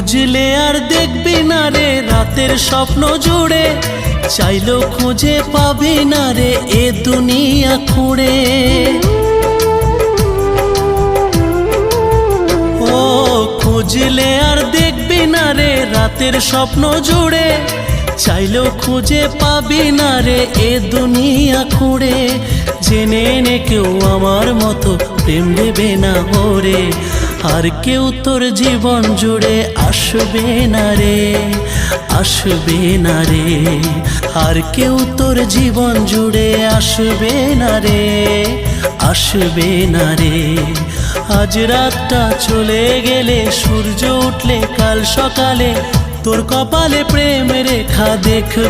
খুঁজলে আর দেখবি না রে রাতের স্বপ্ন জুড়ে, চাইলেও খুঁজে পাবি না রে এ দুনিয়া খুঁড়ে। ও খুঁজলে আর দেখবি না রে রাতের স্বপ্ন জুড়ে, চাইলেও খুঁজে পাবি না রে এ দুনিয়া খুঁড়ে। জেনে নে কেউ আমার মতো প্রেম দেবে না ওরে, আর কেউ তোর জীবন জুড়ে আসবে না রে, আসবে না রে। আর কেউ তোর জীবন জুড়ে আসবে না রে, আসবে না রে। আজ রাতটা চলে গেলে সূর্য উঠলে কাল সকালে তোর কপালে প্রেম রেখা দেখবে